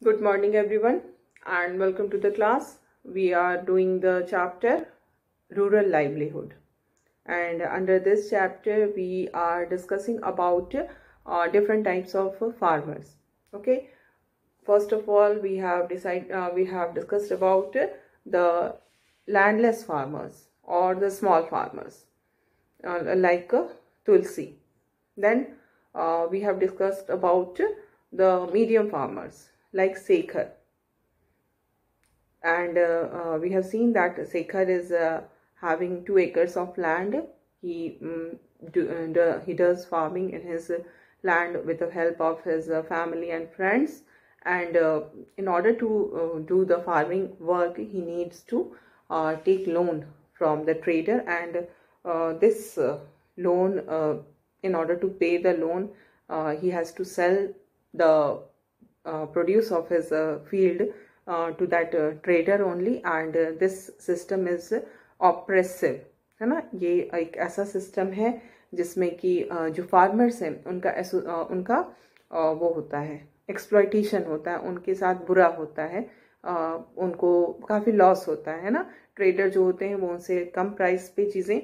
Good morning everyone and welcome to the class. We are doing the chapter Rural Livelihood, and under this chapter we are discussing about different types of farmers. Okay, first of all we have discussed about the landless farmers or the small farmers like Tulsi. Then we have discussed about the medium farmers like Sekhar, and we have seen that Sekhar is having 2 acres of land. He does farming in his land with the help of his family and friends, and in order to do the farming work he needs to take loan from the trader, and this loan in order to pay the loan he has to sell the produce of his field to that trader only, and this system is oppressive, है ना। ये एक ऐसा system है जिसमें कि जो farmers हैं उनका वो होता है, एक्सप्लॉयटेशन होता है, उनके साथ बुरा होता है, उनको काफ़ी लॉस होता है ना। ट्रेडर जो होते हैं वो उनसे कम प्राइस पे चीज़ें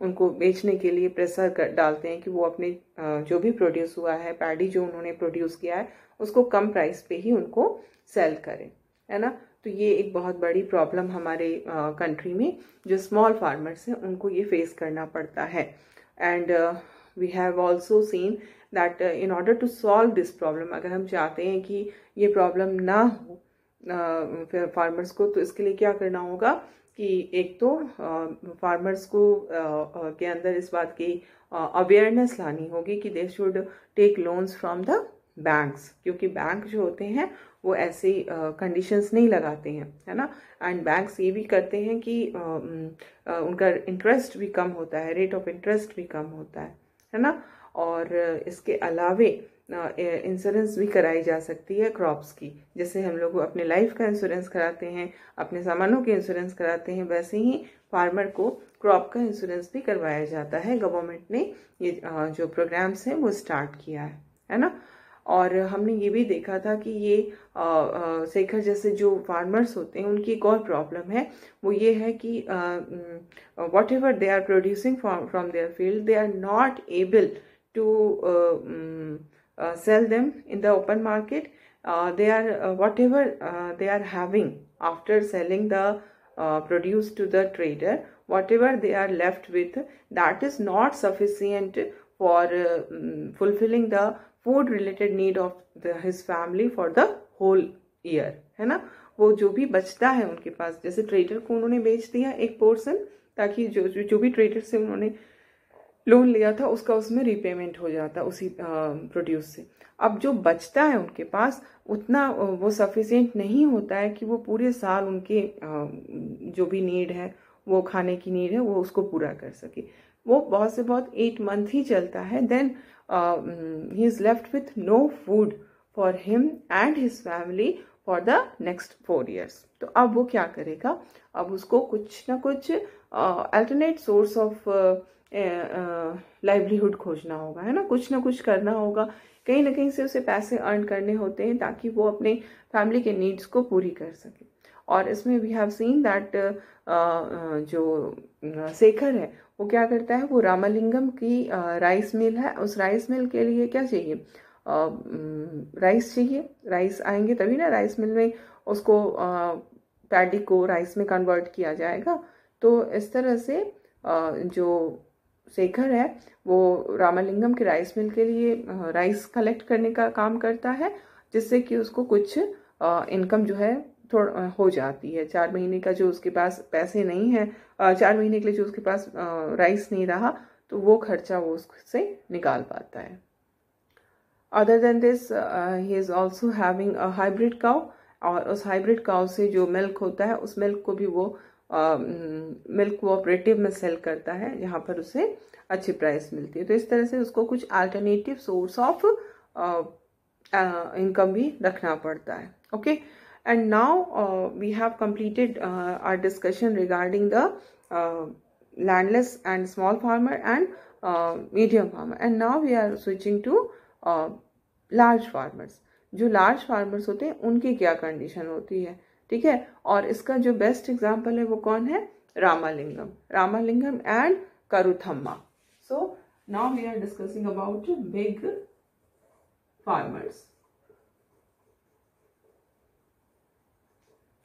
उनको बेचने के लिए प्रेशर डालते हैं कि वो अपने जो भी प्रोड्यूस हुआ है, पैडी जो उन्होंने प्रोड्यूस किया है उसको कम प्राइस पे ही उनको सेल करें, है ना। तो ये एक बहुत बड़ी प्रॉब्लम हमारे कंट्री में जो स्मॉल फार्मर्स हैं उनको ये फेस करना पड़ता है। And we have also seen that in order to solve this problem, अगर हम चाहते हैं कि ये प्रॉब्लम ना हो फार्मर्स को, तो इसके लिए क्या करना होगा कि एक तो फार्मर्स को के अंदर इस बात की अवेयरनेस लानी होगी कि they should take loans from the banks, क्योंकि बैंक जो होते हैं वो ऐसे कंडीशंस नहीं लगाते हैं, है ना। एंड बैंक्स ये भी करते हैं कि उनका इंटरेस्ट भी कम होता है, रेट ऑफ इंटरेस्ट भी कम होता है ना। और इसके अलावे इंश्योरेंस भी कराई जा सकती है क्रॉप्स की, जैसे हम लोग अपने लाइफ का इंश्योरेंस कराते हैं, अपने सामानों के इंश्योरेंस कराते हैं, वैसे ही फार्मर को क्रॉप का इंश्योरेंस भी करवाया जाता है। गवर्नमेंट ने ये जो प्रोग्राम्स हैं वो स्टार्ट किया है ना। और हमने ये भी देखा था कि ये शेखर जैसे जो फार्मर्स होते हैं उनकी एक और प्रॉब्लम है, वो ये है कि whatever they are producing from their field they are not able to sell them in the open market. They are whatever they are having after selling the produce to the trader, whatever they are left with, that is not sufficient for fulfilling the food related need of his family for the whole year, है ना। वो जो भी बचता है उनके पास, जैसे trader को उन्होंने बेच दिया एक पोर्शन, ताकि जो भी ट्रेडर से उन्होंने लोन लिया था उसका उसमें रीपेमेंट हो जाता उसी प्रोड्यूस से। अब जो बचता है उनके पास उतना वो सफिशिएंट नहीं होता है कि वो पूरे साल उनके जो भी नीड है, वो खाने की नीड है, वो उसको पूरा कर सके। वो बहुत से बहुत 8 मंथ ही चलता है, then he is left with no food for him and his family for the next 4 years। तो अब वो क्या करेगा, अब उसको कुछ ना कुछ अल्टरनेट सोर्स ऑफ लाइवलीहुड खोजना होगा, है ना। कुछ ना कुछ करना होगा, कहीं ना कहीं से उसे पैसे अर्न करने होते हैं ताकि वो अपने फैमिली के नीड्स को पूरी कर सके। और इसमें वी हैव सीन दैट जो शेखर है वो क्या करता है, वो रामालिंगम की राइस मिल है, उस राइस मिल के लिए क्या चाहिए, राइस चाहिए। राइस आएंगे तभी ना राइस मिल में उसको पैडी को राइस में कन्वर्ट किया जाएगा। तो इस तरह से जो शेखर है वो रामालिंगम के राइस मिल के लिए राइस कलेक्ट करने का काम करता है, जिससे कि उसको कुछ इनकम जो है थोड़ा हो जाती है। 4 महीने का जो उसके पास पैसे नहीं है, 4 महीने के लिए जो उसके पास राइस नहीं रहा, तो वो खर्चा वो उससे निकाल पाता है। Other than this he is also having a hybrid cow, और उस हाइब्रिड काउ से जो मिल्क होता है उस मिल्क को भी वो मिल्क कोऑपरेटिव में सेल करता है, जहाँ पर उसे अच्छी प्राइस मिलती है। तो इस तरह से उसको कुछ अल्टरनेटिव सोर्स ऑफ इनकम भी रखना पड़ता है। Okay, and now we have completed our discussion regarding the landless and small farmer and medium farmer, and now we are switching to large farmers. जो लार्ज फार्मर्स होते हैं उनकी क्या condition होती है, ठीक है। और इसका जो बेस्ट एग्जाम्पल है वो कौन है, Ramalingam and Karuthamma. So now we are discussing about big farmers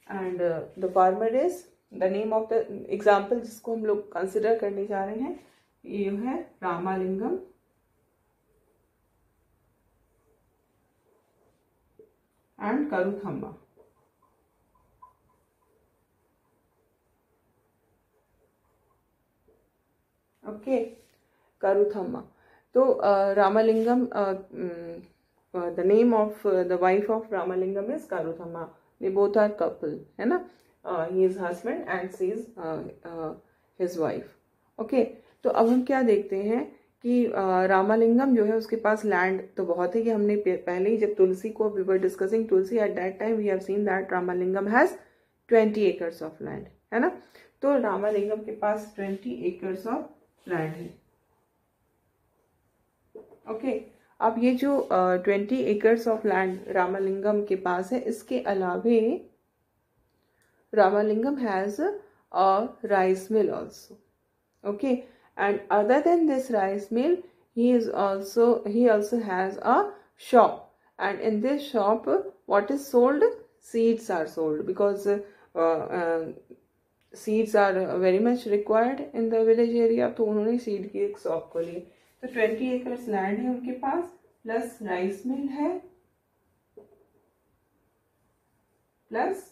and the farmer is the name of the example जिसको हम लोग कंसिडर करने जा रहे हैं, ये है रामालिंगम एंड करुथम्मा। ओके, करुथम्मा। तो Ramalingam, the name of the wife of Ramalingam is Karuthamma. They both are couple, है ना, he is husband and she is his wife. Okay, तो अब हम क्या देखते हैं कि रामालिंगम जो है उसके पास लैंड तो बहुत है, कि हमने पहले ही जब तुलसी को we were discussing Tulsi, at that time we have seen that Ramalingam has 20 acres of land, है ना। तो रामालिंगम के पास 20 एकर्स ऑफ लैंड है। ओके, अब ये जो 20 एकर्स ऑफ लैंड रामालिंगम के पास है, इसके अलावे Ramalingam has a rice mill also. Okay, and other than this rice mill he also has a shop, and in this shop what is sold, seeds are sold, because seeds are very much required in the village area। तो उन्होंने seed की एक shop खोली। तो 20 acres land है उनके पास, plus rice mill है, plus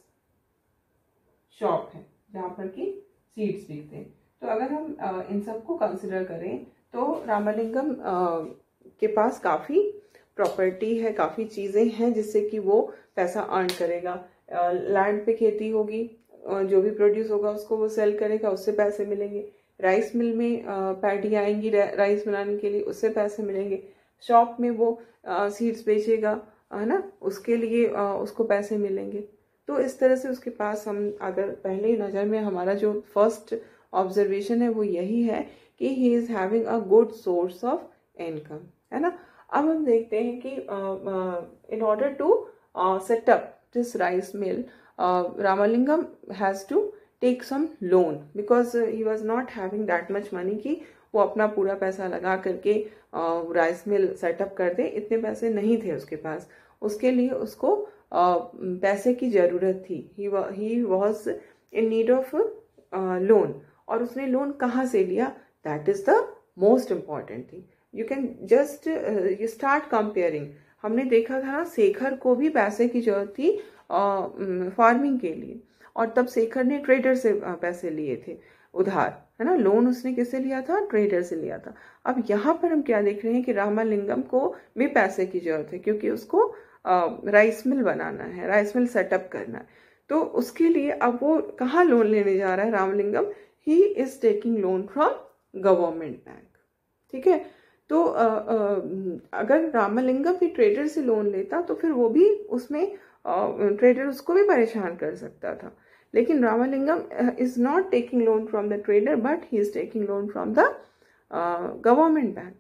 shop है जहां पर की सीड्स बिकते हैं। तो अगर हम इन सबको कंसिडर करें तो रामालिंगम के पास काफ़ी प्रॉपर्टी है, काफ़ी चीज़ें हैं जिससे कि वो पैसा अर्न करेगा। लैंड पे खेती होगी, जो भी प्रोड्यूस होगा उसको वो सेल करेगा, उससे पैसे मिलेंगे। राइस मिल में पैडी आएंगी राइस बनाने के लिए, उससे पैसे मिलेंगे। शॉप में वो सीड्स बेचेगा, है ना, उसके लिए उसको पैसे मिलेंगे। तो इस तरह से उसके पास, हम अगर पहले नज़र में हमारा जो फर्स्ट ऑब्जर्वेशन है वो यही है कि he is having a good source of income, है ना। अब हम देखते हैं कि in order to set up this rice mill, Ramalingam has to take some loan, because he was not having that much money कि वो अपना पूरा पैसा लगा करके राइस मिल सेटअप कर दे। इतने पैसे नहीं थे उसके पास, उसके लिए उसको पैसे की जरूरत थी। He was in need of loan. और उसने लोन कहाँ से लिया, that is the most important thing. You can just you start comparing. हमने देखा था ना, शेखर को भी पैसे की जरूरत थी फार्मिंग के लिए, और तब शेखर ने ट्रेडर से पैसे लिए थे उधार, है ना। लोन उसने किससे लिया था, ट्रेडर से लिया था। अब यहाँ पर हम क्या देख रहे हैं कि रामालिंगम को भी पैसे की जरूरत है, क्योंकि उसको राइस मिल बनाना है, राइस मिल सेटअप करना है। तो उसके लिए अब वो कहाँ लोन लेने जा रहा है Ramalingam, he is taking loan from government bank, ठीक है। तो अगर रामलिंगम भी ट्रेडर से लोन लेता तो फिर वो भी उसमें ट्रेडर उसको भी परेशान कर सकता था। लेकिन Ramalingam is not taking loan from the trader, but he is taking loan from the government bank.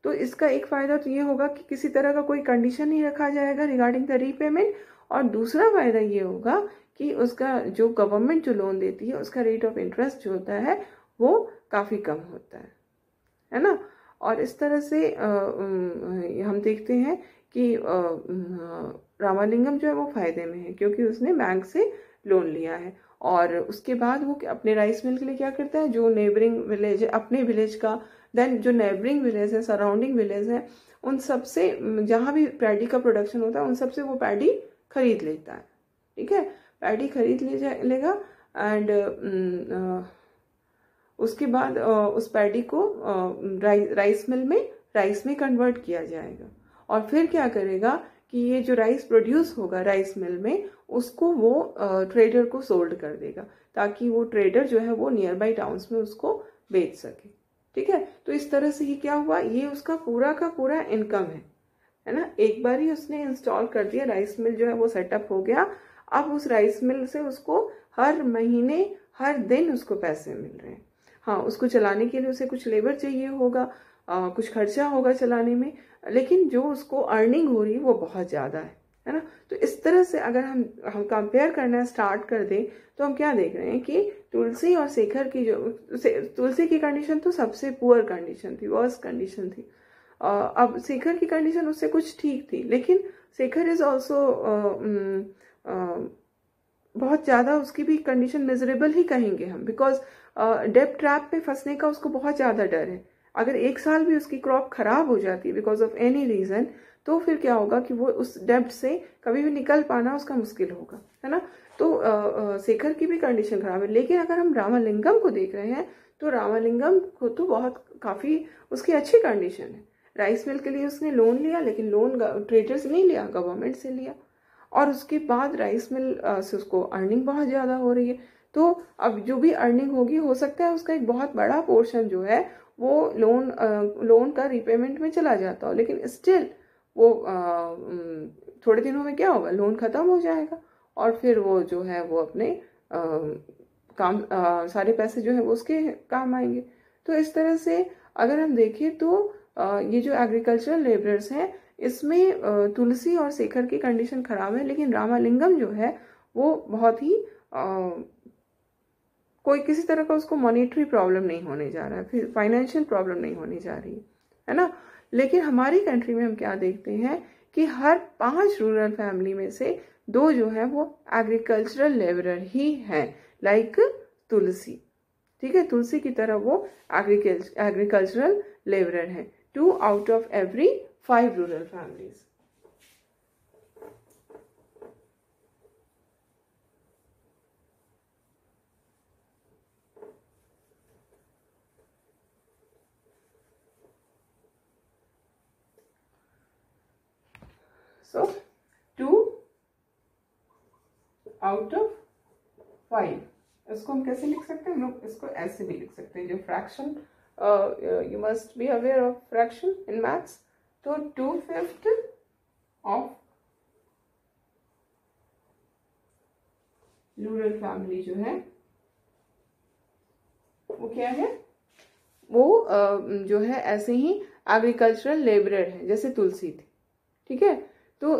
तो इसका एक फायदा तो ये होगा कि किसी तरह का कोई कंडीशन नहीं रखा जाएगा रिगार्डिंग द रीपेमेंट, और दूसरा फायदा ये होगा कि उसका जो गवर्नमेंट जो लोन देती है उसका रेट ऑफ इंटरेस्ट जो होता है वो काफ़ी कम होता है ना। और इस तरह से हम देखते हैं कि रामालिंगम जो है वो फायदे में है, क्योंकि उसने बैंक से लोन लिया है। और उसके बाद वो अपने राइस मिल के लिए क्या करता है, जो नेबरिंग विलेज है अपने विलेज का, देन जो नेबरिंग विलेज है, सराउंडिंग विलेज है, उन सब से जहाँ भी पैडी का प्रोडक्शन होता है उन सब से वो पैडी खरीद लेता है, ठीक है। पैडी खरीद लेगा एंड उसके बाद उस पैडी को राइस में कन्वर्ट किया जाएगा। और फिर क्या करेगा कि ये जो राइस प्रोड्यूस होगा राइस मिल में, उसको वो ट्रेडर को सोल्ड कर देगा, ताकि वो ट्रेडर जो है वो नियर बाई टाउन्स में उसको बेच सके, ठीक है। तो इस तरह से ही क्या हुआ, ये उसका पूरा का पूरा इनकम है ना। एक बार ही उसने इंस्टॉल कर दिया, राइस मिल जो है वो सेटअप हो गया। अब उस राइस मिल से उसको हर महीने हर दिन उसको पैसे मिल रहे हैं। हाँ, उसको चलाने के लिए उसे कुछ लेबर चाहिए होगा, कुछ खर्चा होगा चलाने में, लेकिन जो उसको अर्निंग हो रही है वो बहुत ज़्यादा है, है ना। तो इस तरह से अगर हम कंपेयर करना स्टार्ट कर दें तो हम क्या देख रहे हैं कि तुलसी और शेखर की तुलसी की कंडीशन तो सबसे पुअर कंडीशन थी, वर्स्ट कंडीशन थी। अब शेखर की कंडीशन उससे कुछ ठीक थी, लेकिन शेखर इज ऑल्सो बहुत ज़्यादा, उसकी भी कंडीशन मिजरेबल ही कहेंगे हम, बिकॉज डेब्ट ट्रैप में फंसने का उसको बहुत ज़्यादा डर है। अगर एक साल भी उसकी क्रॉप खराब हो जाती है बिकॉज ऑफ एनी रीज़न, तो फिर क्या होगा कि वो उस डेब्ट से कभी भी निकल पाना उसका मुश्किल होगा, है ना। तो शेखर की भी कंडीशन खराब है। लेकिन अगर हम रामालिंगम को देख रहे हैं तो रामालिंगम को तो काफ़ी उसकी अच्छी कंडीशन है। राइस मिल के लिए उसने लोन लिया, लेकिन लोन ट्रेडर से नहीं लिया, गवर्नमेंट से लिया, और उसके बाद राइस मिल से उसको अर्निंग बहुत ज़्यादा हो रही है। तो अब जो भी अर्निंग होगी, हो सकता है उसका एक बहुत बड़ा पोर्शन जो है वो लोन का रिपेमेंट में चला जाता हो, लेकिन स्टिल वो थोड़े दिनों में क्या होगा, लोन ख़त्म हो जाएगा और फिर वो जो है वो अपने सारे पैसे जो है वो उसके काम आएंगे। तो इस तरह से अगर हम देखें तो ये जो एग्रीकल्चरल लेबरर्स हैं, इसमें तुलसी और शेखर की कंडीशन खराब है, लेकिन रामालिंगम जो है वो बहुत ही कोई किसी तरह का उसको मॉनेटरी प्रॉब्लम नहीं होने जा रहा है, फिर फाइनेंशियल प्रॉब्लम नहीं होने जा रही है ना। लेकिन हमारी कंट्री में हम क्या देखते हैं कि हर 5 रूरल फैमिली में से 2 जो है वो एग्रीकल्चरल लेबरर ही हैं, लाइक तुलसी। ठीक है, तुलसी की तरह वो एग्रीकल्चरल लेबरर है। 2 out of every 5 rural families. So 2 out of 5, इसको हम कैसे लिख सकते हैं? हम लोग इसको ऐसे भी लिख सकते हैं, जो fraction, you must be aware of fraction in maths. तो 2/5 of रूरल फैमिली जो है वो क्या है, वो जो है ऐसे ही एग्रीकल्चरल लेबरर है जैसे तुलसी थी। ठीक है, तो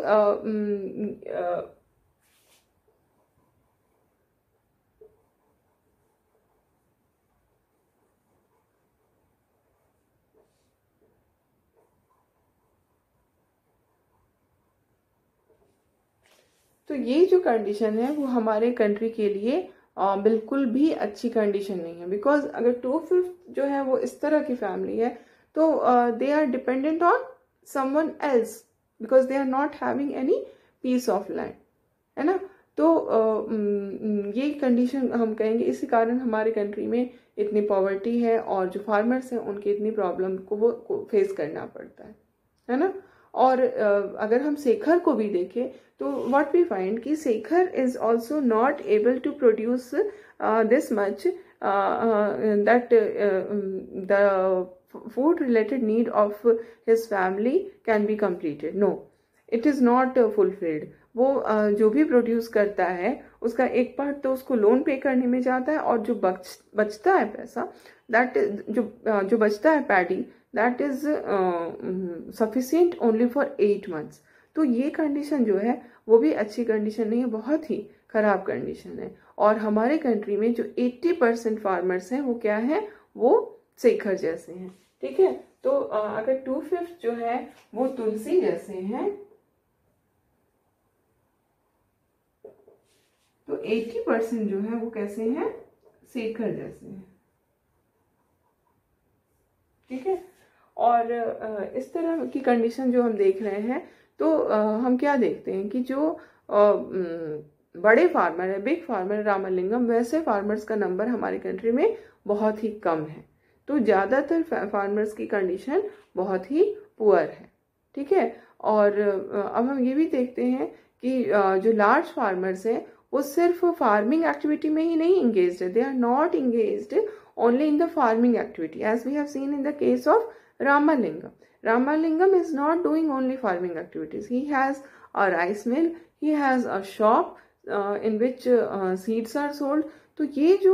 तो ये जो कंडीशन है वो हमारे कंट्री के लिए बिल्कुल भी अच्छी कंडीशन नहीं है, बिकॉज अगर 2/5 जो है वो इस तरह की फैमिली है तो they are dependent on someone else, because they are not having any piece of land, है ना। तो ये कंडीशन हम कहेंगे, इसी कारण हमारे कंट्री में इतनी पॉवर्टी है और जो फार्मर्स हैं उनकी इतनी प्रॉब्लम को वो फेस करना पड़ता है ना। और अगर हम शेखर को भी देखें तो व्हाट वी फाइंड कि Shekhar is also not able to produce this much that the food related need of his family can be completed. No, it is not fulfilled. वो जो भी प्रोड्यूस करता है उसका एक पार्ट तो उसको लोन पे करने में जाता है, और जो बचता है पैसा, दैट जो बचता है paddy, that is sufficient only for 8 months. तो ये कंडीशन जो है वो भी अच्छी कंडीशन नहीं है, बहुत ही खराब कंडीशन है। और हमारे कंट्री में जो 80% फार्मर्स हैं वो क्या है, वो शेखर जैसे हैं। ठीक है, तो अगर 2/5 जो है वो तुलसी जैसे हैं, तो 80% जो है वो कैसे हैं, शेखर जैसे हैं। ठीक है, और इस तरह की कंडीशन जो हम देख रहे हैं, तो हम क्या देखते हैं कि जो बड़े फार्मर है, बिग फार्मर रामालिंगम, वैसे फार्मर्स का नंबर हमारी कंट्री में बहुत ही कम है। तो ज़्यादातर फार्मर्स की कंडीशन बहुत ही पुअर है। ठीक है, और अब हम ये भी देखते हैं कि जो लार्ज फार्मर्स हैं वो सिर्फ फार्मिंग एक्टिविटी में ही नहीं इंगेज्ड है, they are not engaged only in the farming activity, as we have seen in the case of Ramalingam. Ramalingam is not doing only farming activities. He has a rice mill, he has a shop in which seeds are sold. तो ये जो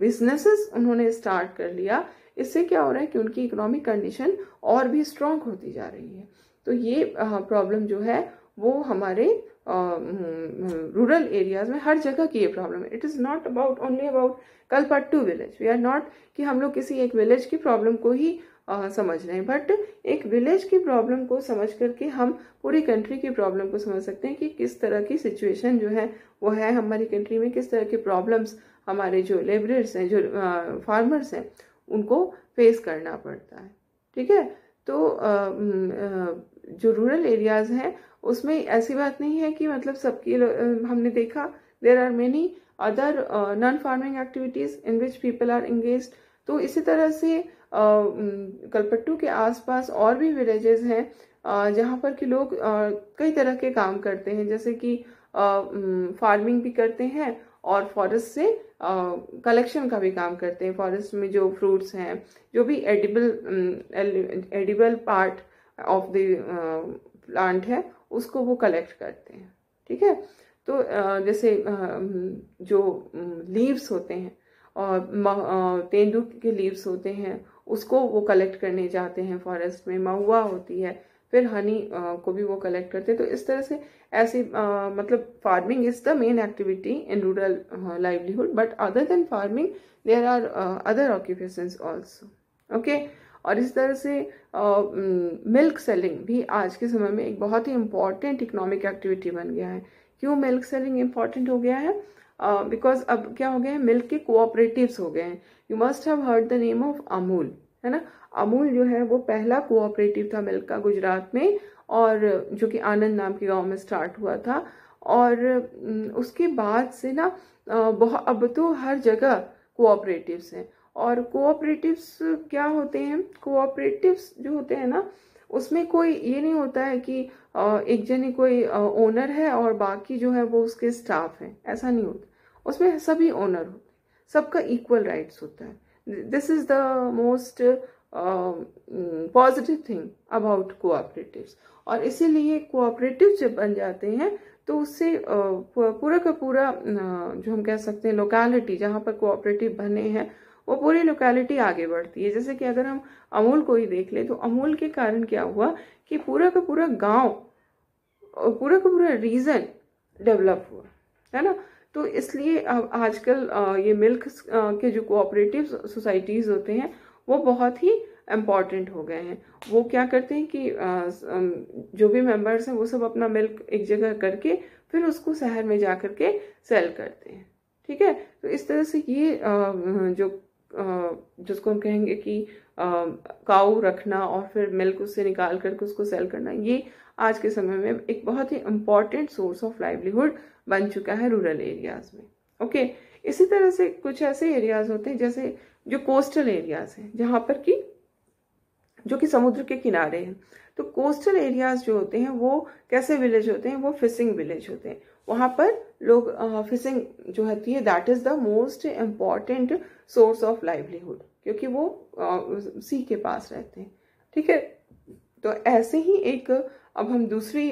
businesses उन्होंने start कर लिया, इससे क्या हो रहा है कि उनकी इकोनॉमिक कंडीशन और भी स्ट्रॉन्ग होती जा रही है। तो ये प्रॉब्लम जो है वो हमारे रूरल एरियाज में हर जगह की ये प्रॉब्लम है। It is not about only about Kalpattu village. We are not कि हम लोग किसी एक विलेज की प्रॉब्लम को ही समझ रहे हैं, बट एक विलेज की प्रॉब्लम को समझ करके हम पूरी कंट्री की प्रॉब्लम को समझ सकते हैं कि किस तरह की सिचुएशन जो है वो है हमारी कंट्री में, किस तरह की प्रॉब्लम्स हमारे जो लेबरर्स हैं, जो फार्मर्स हैं, उनको फेस करना पड़ता है। ठीक है, तो जो रूरल एरियाज हैं उसमें ऐसी बात नहीं है कि मतलब सबकी, हमने देखा there are many other non farming activities in which people are engaged. तो इसी तरह से कलपट्टू के आसपास और भी विलेजेस हैं जहाँ पर कि लोग कई तरह के काम करते हैं, जैसे कि फार्मिंग भी करते हैं और फॉरेस्ट से कलेक्शन का भी काम करते हैं। फॉरेस्ट में जो फ्रूट्स हैं, जो भी edible part of the plant है, उसको वो कलेक्ट करते हैं। ठीक है, तो जैसे जो लीव्स होते हैं और तेंदू के लीव्स होते हैं, उसको वो कलेक्ट करने जाते हैं फॉरेस्ट में। महुआ होती है, फिर हनी को भी वो कलेक्ट करते हैं। तो इस तरह से ऐसे मतलब farming is the main activity in rural livelihood, but other than farming there are other occupations also. Okay, और इस तरह से मिल्क सेलिंग भी आज के समय में एक बहुत ही इम्पॉर्टेंट इकोनॉमिक एक्टिविटी बन गया है। क्यों मिल्क सेलिंग इम्पॉर्टेंट हो गया है? बिकॉज अब क्या हो गया है, मिल्क के कोऑपरेटिव्स हो गए हैं। You must have heard the name of Amul, है ना। अमूल जो है वो पहला कोऑपरेटिव था मिल्क का गुजरात में, और जो कि आनंद नाम के गांव में स्टार्ट हुआ था। और उसके बाद से ना बहुत, अब तो हर जगह कोऑपरेटिव्स हैं। और कोऑपरेटिव्स क्या होते हैं, कोऑपरेटिव्स जो होते हैं ना, उसमें कोई ये नहीं होता है कि एक जनी कोई ओनर है और बाकी जो है वो उसके स्टाफ हैं, ऐसा नहीं होता। उसमें सभी ओनर होते हैं, सबका इक्वल राइट्स होता है। This is the most positive thing about cooperatives. और इसीलिए कोऑपरेटिव जब बन जाते हैं तो उससे पूरा का पूरा जो हम कह सकते हैं लोकेलिटी जहाँ पर कोऑपरेटिव बने हैं, वो पूरी लोकेलिटी आगे बढ़ती है। जैसे कि अगर हम अमूल को ही देख ले, तो अमूल के कारण क्या हुआ कि पूरा का पूरा गांव, पूरा का पूरा रीजन डेवलप हुआ, है ना। तो इसलिए अब आजकल ये मिल्क के जो कोऑपरेटिव सोसाइटीज होते हैं वो बहुत ही इम्पॉर्टेंट हो गए हैं। वो क्या करते हैं कि जो भी मेंबर्स हैं वो सब अपना मिल्क एक जगह करके फिर उसको शहर में जा करके सेल करते हैं। ठीक है, तो इस तरह से ये जो जिसको हम कहेंगे कि काऊ रखना और फिर मिल्क उससे निकाल करके उसको सेल करना, ये आज के समय में एक बहुत ही इम्पॉर्टेंट सोर्स ऑफ लाइवलीहुड बन चुका है रूरल एरियाज में। ओके, इसी तरह से कुछ ऐसे एरियाज होते हैं जैसे जो कोस्टल एरियाज हैं, जहाँ पर कि जो कि समुद्र के किनारे हैं। तो कोस्टल एरियाज जो होते हैं वो कैसे विलेज होते हैं, वो फिशिंग विलेज होते हैं। वहाँ पर लोग फिशिंग जो होती है that is the most important source of livelihood, क्योंकि वो सी के पास रहते हैं। ठीक है, तो ऐसे ही एक अब हम दूसरी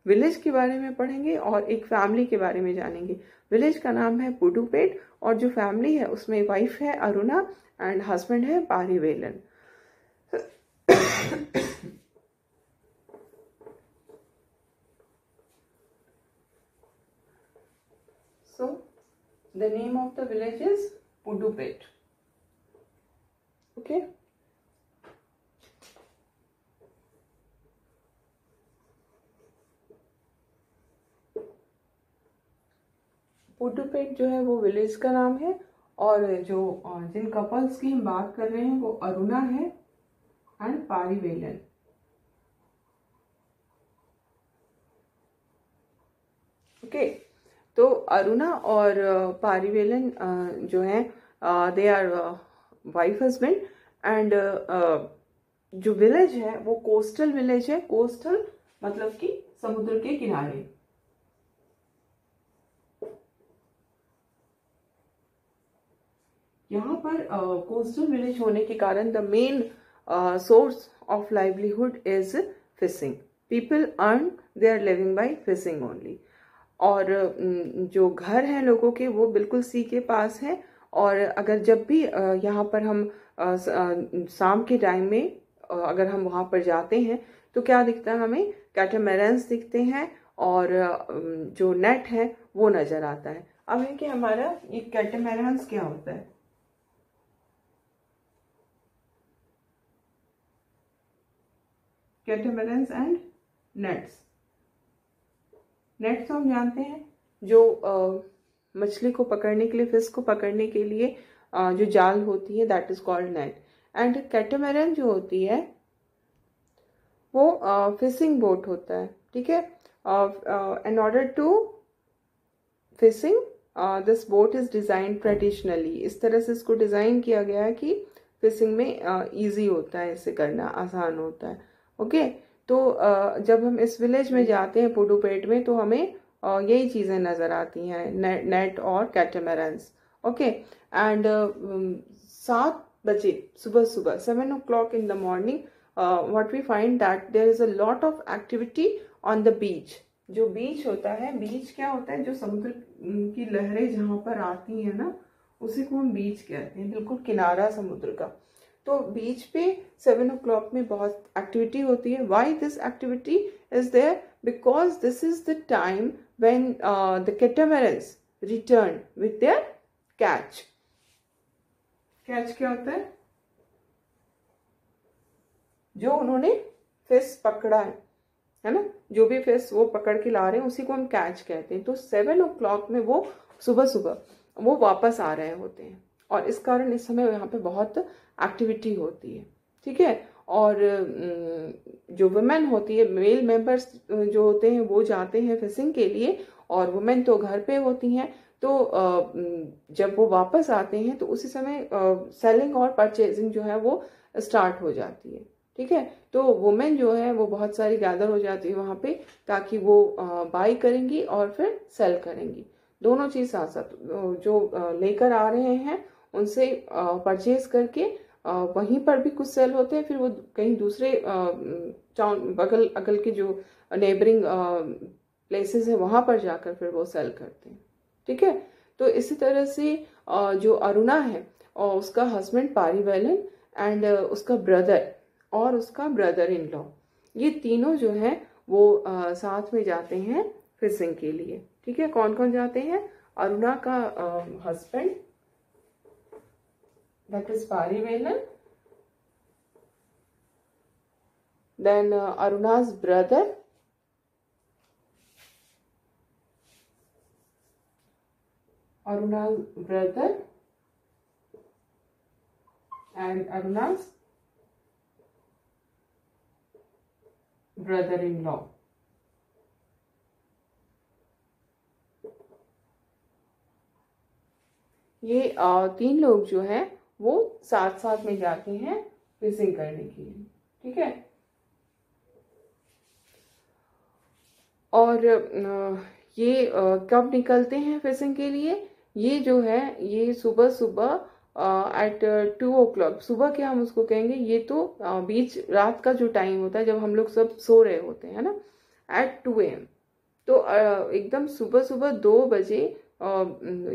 विलेज के बारे में पढ़ेंगे और एक फैमिली के बारे में जानेंगे। विलेज का नाम है पुडुपेट और जो फैमिली है उसमें वाइफ है अरुणा एंड हस्बैंड है पारिवेलन। So the name of the village is Puduppet. Okay. पुडुपेट जो है वो विलेज का नाम है, और जो जिन कपल्स की हम बात कर रहे हैं वो अरुणा है एंड पारिवेलन। ओके, तो अरुणा और पारिवेलन जो है they are wife husband, and जो विलेज है वो कोस्टल विलेज है। कोस्टल मतलब कि समुद्र के किनारे। यहाँ पर कोस्टल विलेज होने के कारण the main source of livelihood is fishing. People earn their living by fishing only. और जो घर हैं लोगों के वो बिल्कुल सी के पास है। और अगर जब भी यहाँ पर हम शाम के टाइम में अगर हम वहाँ पर जाते हैं तो क्या दिखता है हमें, कैटामैरन्स दिखते हैं और जो नेट है वो नजर आता है। अब है कि हमारा ये कैटामैरन्स क्या होता है, कैटामैरन्स एंड नेट्स। नेट्स तो हम जानते हैं जो मछली को पकड़ने के लिए, फिश को पकड़ने के लिए जो जाल होती है, that is called net. And catamaran जो होती है वो फिशिंग बोट होता है, ठीक है। In order to fishing this boat is design traditionally, इस तरह से इसको डिजाइन किया गया है कि फिशिंग में इजी होता है, इसे करना आसान होता है। ओके तो जब हम इस विलेज में जाते हैं पुडुपेट में, तो हमें यही चीजें नजर आती हैं, नेट और कैटामैरन्स। ओके एंड 7 बजे सुबह सुबह 7 o'clock in the morning what we find that there is a lot of activity on the beach। जो बीच होता है, बीच क्या होता है, जो समुद्र की लहरें जहां पर आती है ना, उसी को हम बीच कहते हैं, बिल्कुल किनारा समुद्र का। तो बीच पे 7 o'clock में बहुत एक्टिविटी होती है। Why this activity is there, because this is the time when the catamarans return with their catch. Catch क्या होता है, जो उन्होंने फिश पकड़ा है ना, जो भी फिश वो पकड़ के ला रहे हैं उसी को हम कैच कहते हैं। तो 7 o'clock में वो सुबह सुबह वो वापस आ रहे होते हैं, और इस कारण इस समय यहाँ पे बहुत एक्टिविटी होती है, ठीक है। और जो वुमेन होती है, मेल मेंबर्स जो होते हैं वो जाते हैं फिशिंग के लिए, और वुमेन तो घर पे होती हैं। तो जब वो वापस आते हैं तो उसी समय सेलिंग और परचेजिंग जो है वो स्टार्ट हो जाती है, ठीक है। तो वुमेन जो है वो बहुत सारी गैदर हो जाती है वहां पे, ताकि वो बाई करेंगी और फिर सेल करेंगी, दोनों चीज साथ साथ। जो लेकर आ रहे हैं उनसे परचेज करके वहीं पर भी कुछ सेल होते हैं, फिर वो कहीं दूसरे टाउन बगल अगल के जो नेबरिंग प्लेसेस है वहां पर जाकर फिर वो सेल करते हैं, ठीक है। तो इसी तरह से जो अरुणा है और उसका हस्बैंड पारीवेलन एंड उसका ब्रदर और उसका ब्रदर इन लॉ, ये तीनों जो है वो साथ में जाते हैं फिशिंग के लिए, ठीक है। कौन कौन जाते हैं, अरुणा का husband that is Parivelan, then Aruna's brother, and Aruna's brother-in-law। ये 3 लोग जो हैं वो साथ साथ में जाते हैं फिशिंग करने के लिए, ठीक है। और ये कब निकलते हैं फिशिंग के लिए, ये जो है ये सुबह सुबह एट 2 o'clock, सुबह क्या हम उसको कहेंगे, ये तो बीच रात का जो टाइम होता है जब हम लोग सब सो रहे होते हैं ना, एट 2 AM। तो एकदम सुबह सुबह 2 बजे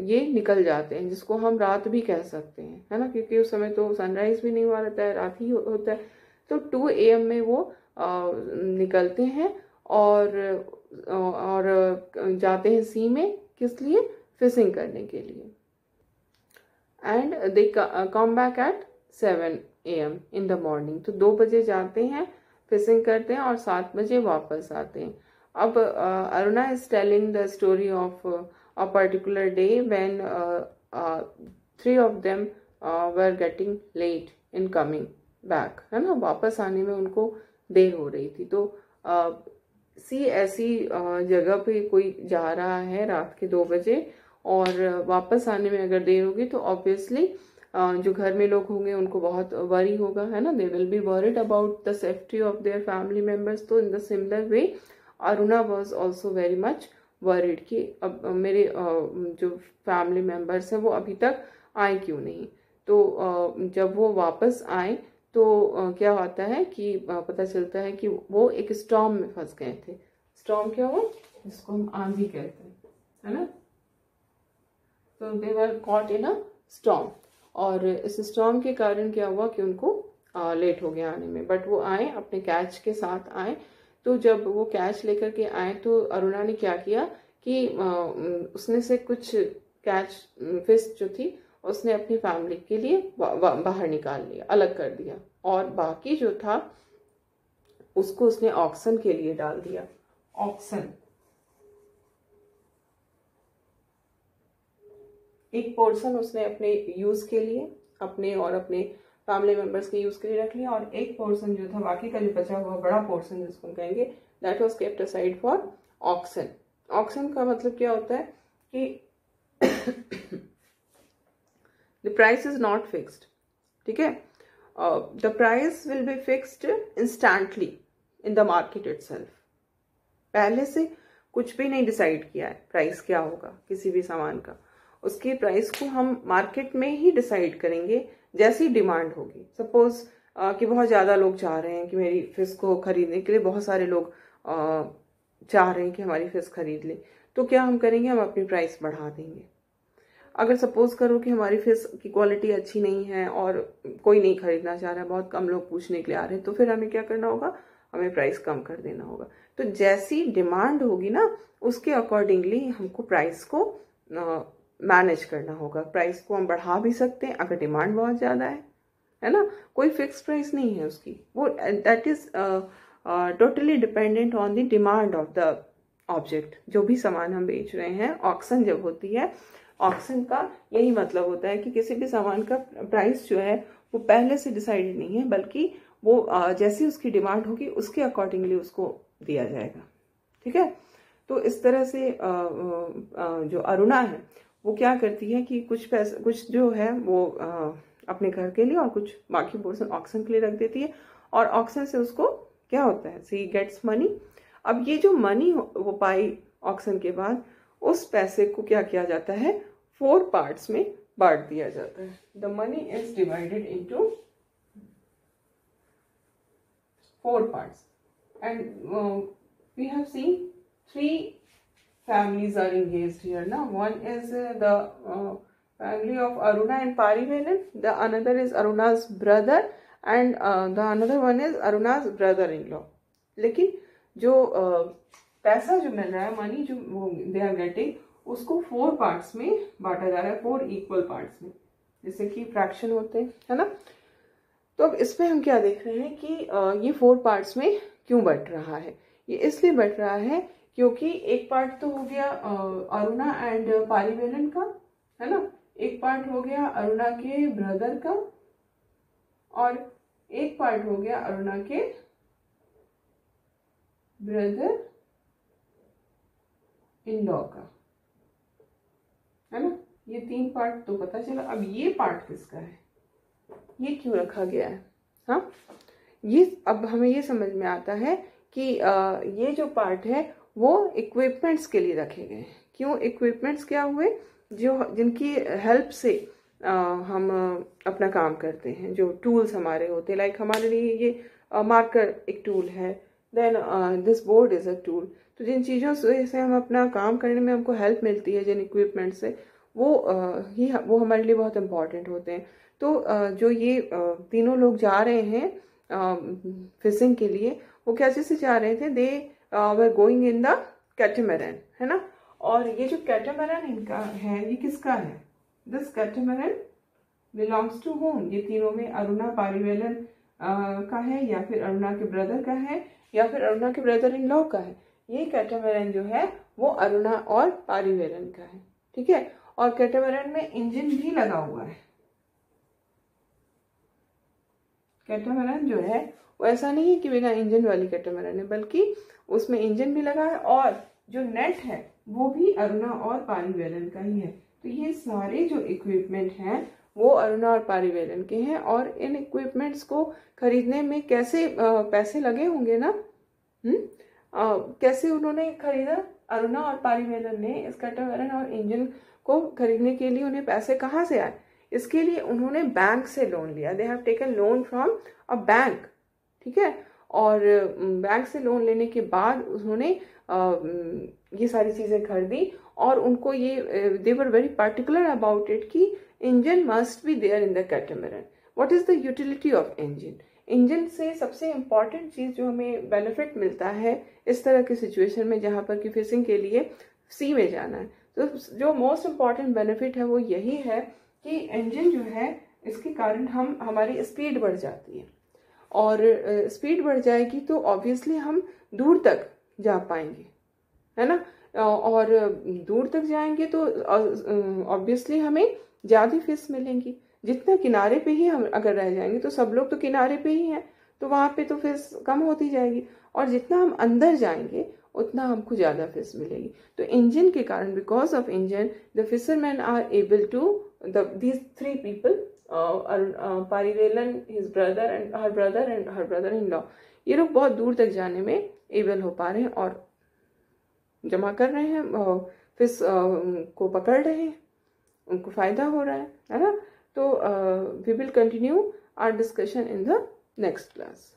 ये निकल जाते हैं, जिसको हम रात भी कह सकते हैं, है ना, क्योंकि उस समय तो सनराइज भी नहीं हुआ रहता है, रात ही होता है। तो 2 AM में वो निकलते हैं और जाते हैं सी में, किस लिए, फिशिंग करने के लिए। And they come back at 7 AM in the morning. तो 2 बजे जाते हैं, फिशिंग करते हैं और 7 बजे वापस आते हैं। अब Aruna is telling the story of a particular day when 3 of them were getting late in coming back, है ना, वापस आने में उनको देर हो रही थी। तो सी ऐसी जगह पे कोई जा रहा है रात के 2 बजे और वापस आने में अगर देर होगी तो ऑब्वियसली जो घर में लोग होंगे उनको बहुत वरी होगा, है ना, they will be worried about the safety of their family members. तो in the similar way Aruna was also very much worried कि अब मेरे जो फैमिली मेंबर्स हैं वो अभी तक आए क्यों नहीं। तो जब वो वापस आए तो क्या होता है कि पता चलता है कि वो एक स्टॉर्म में फंस गए थे। स्टॉर्म क्या हुआ, जिसको हम आंधी कहते हैं, है ना। तो दे were caught in a storm, और इस स्टॉर्म के कारण क्या हुआ कि उनको लेट हो गया आने में, बट वो आए, अपने कैच के साथ आए। तो जब वो कैच लेकर के आए तो अरुणा ने क्या किया कि उसने से कुछ कैच फिश जो थी उसने अपनी फैमिली के लिए बाहर निकाल लिया, अलग कर दिया, और बाकी जो था उसको उसने ऑक्शन के लिए डाल दिया। ऑक्शन, एक पोर्शन उसने अपने यूज के लिए, अपने और अपने फैमिली मेंबर्स के यूज के लिए रख लिया, और एक पोर्शन जो था बाकी का जो बचा हुआ बड़ा पोर्शन जिसको हम कहेंगे, that was kept aside for auction. Auction का मतलब क्या होता है कि the price is not fixed, ठीक है, the price will be fixed instantly in the market itself. पहले से कुछ भी नहीं डिसाइड किया है प्राइस क्या होगा किसी भी सामान का, उसकी प्राइस को हम मार्केट में ही डिसाइड करेंगे जैसी डिमांड होगी। सपोज कि बहुत ज़्यादा लोग चाह रहे हैं कि मेरी फिश को खरीदने के लिए, बहुत सारे लोग चाह रहे हैं कि हमारी फिश खरीद लें, तो क्या हम करेंगे, हम अपनी प्राइस बढ़ा देंगे। अगर सपोज करो कि हमारी फिश की क्वालिटी अच्छी नहीं है और कोई नहीं खरीदना चाह रहा है, बहुत कम लोग पूछने के लिए आ रहे हैं, तो फिर हमें क्या करना होगा, हमें प्राइस कम कर देना होगा। तो जैसी डिमांड होगी ना उसके अकॉर्डिंगली हमको प्राइस को मैनेज करना होगा। प्राइस को हम बढ़ा भी सकते हैं अगर डिमांड बहुत ज़्यादा है ना, कोई फिक्स प्राइस नहीं है उसकी, वो that is totally dependent on the demand of the object. जो भी सामान हम बेच रहे हैं, ऑक्शन जब होती है, ऑक्शन का यही मतलब होता है कि किसी भी सामान का प्राइस जो है वो पहले से डिसाइडेड नहीं है, बल्कि वो जैसी उसकी डिमांड होगी उसके अकॉर्डिंगली उसको दिया जाएगा, ठीक है। तो इस तरह से जो अरुणा है वो क्या करती है कि कुछ पैसा, कुछ जो है वो अपने घर के लिए और कुछ बाकी पोर्शन ऑक्शन के लिए रख देती है, और ऑक्शन से उसको क्या होता है, सी गेट्स मनी। अब ये जो मनी वो पाई ऑक्शन के बाद, उस पैसे को क्या किया जाता है, 4 पार्ट्स में बांट दिया जाता है। The money is divided into 4 parts, and we have seen 3 families are engaged here. Now, one is the family of Aruna and Parivelan. The another is Aruna's brother, and the another one is Aruna's brother-in-law. लेकिन जो पैसा जो मिल रहा है, money जो they are getting, उसको 4 parts में बांटा जा रहा है, 4 इक्वल पार्ट्स में, जैसे कि फ्रैक्शन होते हैं, है ना। तो अब इसमें हम क्या देख रहे हैं कि ये 4 पार्ट्स में क्यों बट रहा है। ये इसलिए बट रहा है क्योंकि एक पार्ट तो हो गया अरुणा एंड पारिवेलन का, है ना, एक पार्ट हो गया अरुणा के ब्रदर का, और एक पार्ट हो गया अरुणा के ब्रदर इन लॉ का, है ना। ये 3 पार्ट तो पता चला। अब ये पार्ट किसका है, ये क्यों रखा गया है, हाँ, ये अब हमें ये समझ में आता है कि ये जो पार्ट है वो इक्विपमेंट्स के लिए रखे गए हैं। क्यों इक्विपमेंट्स क्या हुए, जो जिनकी हेल्प से हम अपना काम करते हैं, जो टूल्स हमारे होते हैं, लाइक हमारे लिए ये मार्कर एक टूल है, then this board is a tool. तो जिन चीज़ों से हम अपना काम करने में हमको हेल्प मिलती है, जिन इक्विपमेंट से, वो हमारे लिए बहुत इम्पॉर्टेंट होते हैं। तो जो ये तीनों लोग जा रहे हैं फिशिंग के लिए, वो कैसे से जा रहे थे, दे वर गोइंग इन द कैटामैरन, है ना। और ये जो कैटामैरन इनका है, ये किसका है, दिस कैटामैरन बिलोंग्स टू होम। ये तीनों में अरुणा पारिवेलन का है, या फिर अरुणा के ब्रदर का है, या फिर अरुणा के ब्रदर इन लॉ का है। ये कैटामैरन जो है वो अरुणा और पारिवेलन का है, ठीक है। और कैटामैरन में इंजन भी लगा हुआ है। कैटामैरन जो है वो ऐसा नहीं है कि बिना इंजन वाली कैटामैरन है, बल्कि उसमें इंजन भी लगा है, और जो नेट है वो भी अरुणा और पारिवेलन का ही है। तो ये सारे जो इक्विपमेंट हैं वो अरुणा और पारिवेलन के हैं, और इन इक्विपमेंट्स को खरीदने में कैसे पैसे लगे होंगे ना, कैसे उन्होंने खरीदा, अरुणा और पारिवेलन ने इस कैटामैरन और इंजन को खरीदने के लिए उन्हें पैसे कहाँ से आए, इसके लिए उन्होंने बैंक से लोन लिया। They have taken loan from a bank, ठीक है। और बैंक से लोन लेने के बाद उन्होंने ये सारी चीज़ें खरीदी, और उनको ये they were very particular about it कि engine must be there in the catamaran. What is the utility of engine? Engine से सबसे इम्पॉर्टेंट चीज जो हमें बेनिफिट मिलता है इस तरह की सिचुएशन में जहां पर कि फिशिंग के लिए सी में जाना है, तो जो मोस्ट इम्पॉर्टेंट बेनिफिट है वो यही है कि इंजन जो है इसके कारण हमारी स्पीड बढ़ जाती है, और स्पीड बढ़ जाएगी तो ऑब्वियसली हम दूर तक जा पाएंगे, है ना। और दूर तक जाएंगे तो ऑब्वियसली हमें ज़्यादा फिश मिलेंगी। जितना किनारे पे ही हम अगर रह जाएंगे तो सब लोग तो किनारे पे ही हैं, तो वहाँ पे तो फिश कम होती जाएगी, और जितना हम अंदर जाएंगे उतना हमको ज़्यादा फिश मिलेगी। तो इंजन के कारण, because of engine, the fisherman are able to, these three people, Parivelan, his brother and her brother-in-law, ये लोग बहुत दूर तक जाने में एबल हो पा रहे हैं और जमा कर रहे हैं, फिश को पकड़ रहे हैं, उनको फायदा हो रहा है ना। तो we will continue our discussion in the next class.